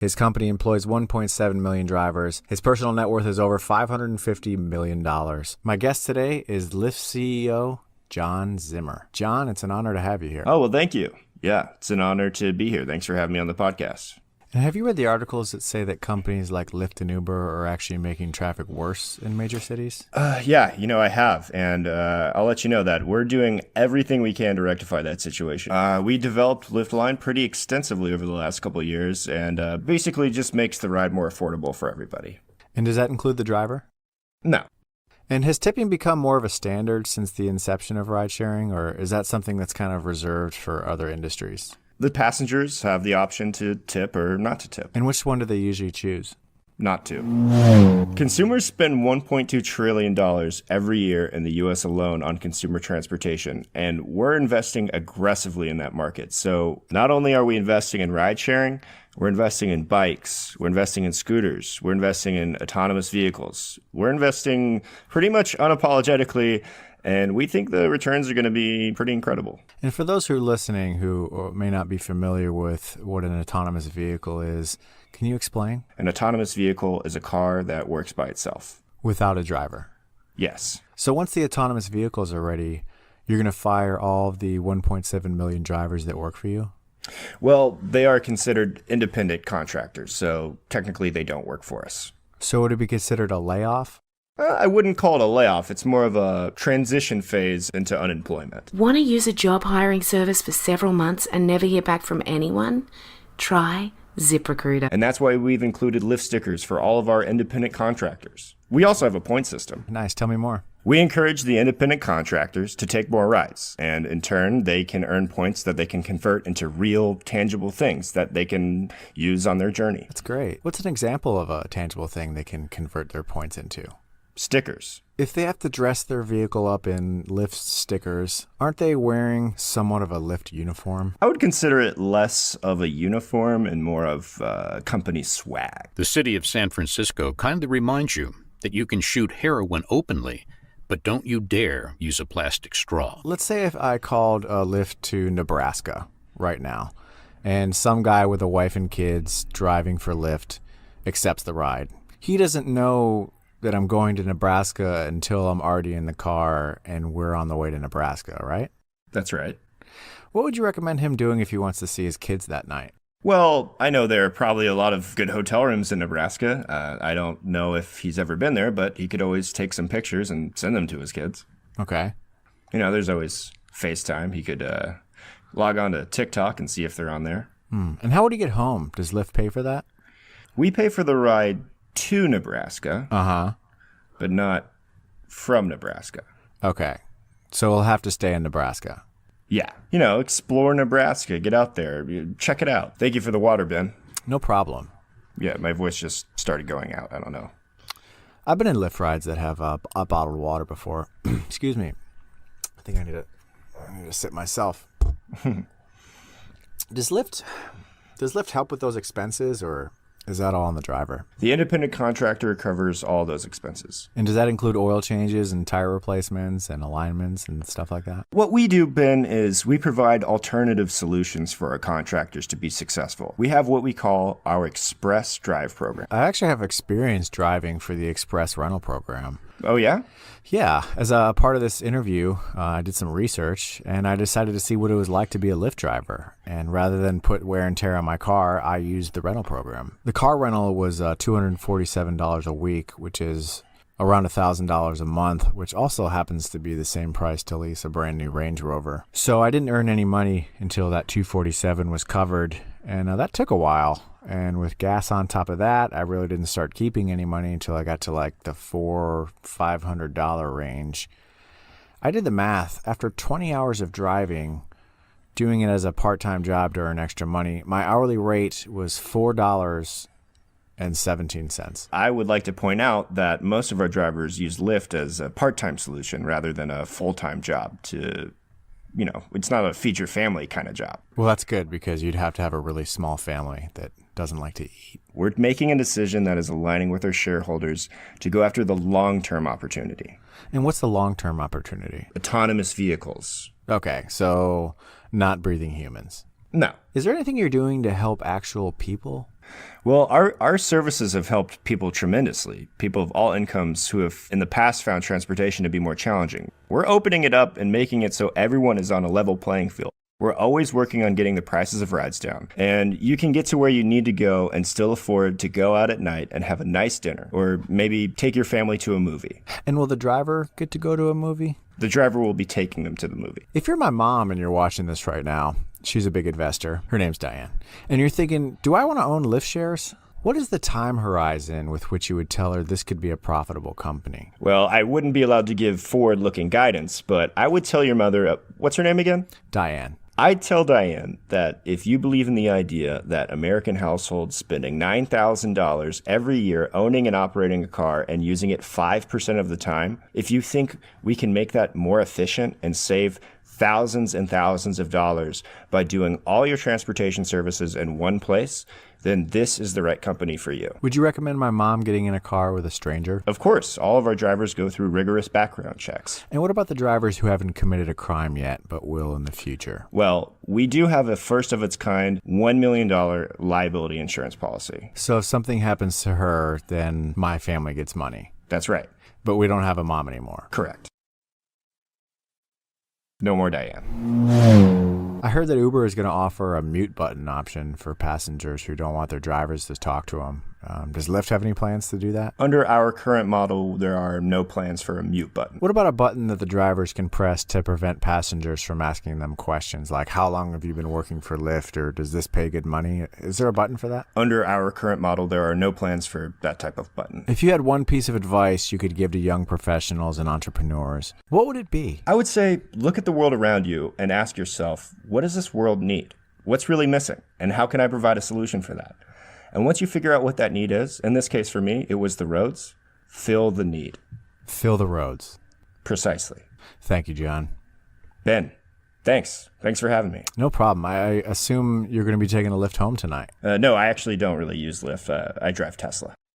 His company employs 1.7 million drivers. His personal net worth is over $550 million. My guest today is Lyft CEO, John Zimmer. John, it's an honor to have you here. Oh, well, thank you. Yeah, it's an honor to be here. Thanks for having me on the podcast. And have you read the articles that say that companies like Lyft and Uber are actually making traffic worse in major cities? Yeah, I have. And I'll let you know that we're doing everything we can to rectify that situation. We developed Lyft Line pretty extensively over the last couple of years and basically just makes the ride more affordable for everybody. And does that include the driver? No. And has tipping become more of a standard since the inception of ride sharing, or is that something that's kind of reserved for other industries? The passengers have the option to tip or not to tip. And which one do they usually choose? Not to. Consumers spend $1.2 trillion every year in the U.S. alone on consumer transportation, and we're investing aggressively in that market. So not only are we investing in ride sharing, we're investing in bikes, we're investing in scooters, we're investing in autonomous vehicles. We're investing pretty much unapologetically, and we think the returns are going to be pretty incredible. And for those who are listening who may not be familiar with what an autonomous vehicle is, can you explain? An autonomous vehicle is a car that works by itself. Without a driver? Yes. So once the autonomous vehicles are ready, you're going to fire all of the 1.7 million drivers that work for you? Well, they are considered independent contractors, so technically they don't work for us. So would it be considered a layoff? I wouldn't call it a layoff. It's more of a transition phase into unemployment. Want to use a job hiring service for several months and never hear back from anyone? Try ZipRecruiter. And that's why we've included Lyft stickers for all of our independent contractors. We also have a point system. Nice. Tell me more. We encourage the independent contractors to take more rides, and in turn, they can earn points that they can convert into real, tangible things that they can use on their journey. That's great. What's an example of a tangible thing they can convert their points into? Stickers. If they have to dress their vehicle up in Lyft stickers, aren't they wearing somewhat of a Lyft uniform? I would consider it less of a uniform and more of company swag. The city of San Francisco kindly reminds you that you can shoot heroin openly, but don't you dare use a plastic straw. Let's say if I called a Lyft to Nebraska right now, and some guy with a wife and kids driving for Lyft accepts the ride. He doesn't know that I'm going to Nebraska until I'm already in the car and we're on the way to Nebraska, right? That's right. What would you recommend him doing if he wants to see his kids that night? Well, I know there are probably a lot of good hotel rooms in Nebraska. I don't know if he's ever been there, but he could always take some pictures and send them to his kids. Okay. There's always FaceTime. He could log on to TikTok and see if they're on there. And how would he get home? Does Lyft pay for that? We pay for the ride to Nebraska, but not from Nebraska. Okay. So we'll have to stay in Nebraska. Yeah. Explore Nebraska. Get out there. Check it out. Thank you for the water, Ben. No problem. Yeah, my voice just started going out. I don't know. I've been in Lyft rides that have a bottled water before. Excuse me. I think I need to sit myself. Does Lyft help with those expenses, or is that all on the driver? The independent contractor covers all those expenses. And does that include oil changes and tire replacements and alignments and stuff like that? What we do, Ben, is we provide alternative solutions for our contractors to be successful. We have what we call our Express Drive program. I actually have experience driving for the Express rental program. Oh, yeah? Yeah. As a part of this interview, I did some research, and I decided to see what it was like to be a Lyft driver. And rather than put wear and tear on my car, I used the rental program. The car rental was $247 a week, which is around $1,000 a month, which also happens to be the same price to lease a brand new Range Rover. So I didn't earn any money until that $247 was covered, and that took a while. And with gas on top of that, I really didn't start keeping any money until I got to like the $400-500 range. I did the math. After 20 hours of driving, doing it as a part-time job to earn extra money, my hourly rate was $4.17. I would like to point out that most of our drivers use Lyft as a part-time solution rather than a full-time job to, it's not a feed your family kind of job. Well, that's good because you'd have to have a really small family that doesn't like to eat. We're making a decision that is aligning with our shareholders to go after the long-term opportunity. And what's the long-term opportunity? Autonomous vehicles. Okay, so not breathing humans. No. Is there anything you're doing to help actual people? Well, our services have helped people tremendously. People of all incomes who have in the past found transportation to be more challenging. We're opening it up and making it so everyone is on a level playing field. We're always working on getting the prices of rides down. And you can get to where you need to go and still afford to go out at night and have a nice dinner, or maybe take your family to a movie. And will the driver get to go to a movie? The driver will be taking them to the movie. If you're my mom and you're watching this right now, she's a big investor. Her name's Diane. And you're thinking, do I want to own Lyft shares? What is the time horizon with which you would tell her this could be a profitable company? Well, I wouldn't be allowed to give forward-looking guidance, but I would tell your mother, what's her name again? Diane. I'd tell Diane that if you believe in the idea that American households spending $9,000 every year owning and operating a car and using it 5% of the time, if you think we can make that more efficient and save thousands and thousands of dollars by doing all your transportation services in one place, then this is the right company for you. Would you recommend my mom getting in a car with a stranger? Of course, all of our drivers go through rigorous background checks. And what about the drivers who haven't committed a crime yet, but will in the future? Well, we do have a first of its kind $1 million liability insurance policy. So if something happens to her, then my family gets money. That's right. But we don't have a mom anymore. Correct. No more Diane. I heard that Uber is going to offer a mute button option for passengers who don't want their drivers to talk to them. Does Lyft have any plans to do that? Under our current model, there are no plans for a mute button. What about a button that the drivers can press to prevent passengers from asking them questions like, how long have you been working for Lyft, or does this pay good money? Is there a button for that? Under our current model, there are no plans for that type of button. If you had one piece of advice you could give to young professionals and entrepreneurs, what would it be? I would say, look at the world around you and ask yourself, what does this world need? What's really missing? And how can I provide a solution for that? And once you figure out what that need is, in this case for me, it was the roads, fill the need. Fill the roads. Precisely. Thank you, John. Ben, thanks. Thanks for having me. No problem. I assume you're going to be taking a Lyft home tonight. No, I actually don't really use Lyft. I drive Tesla.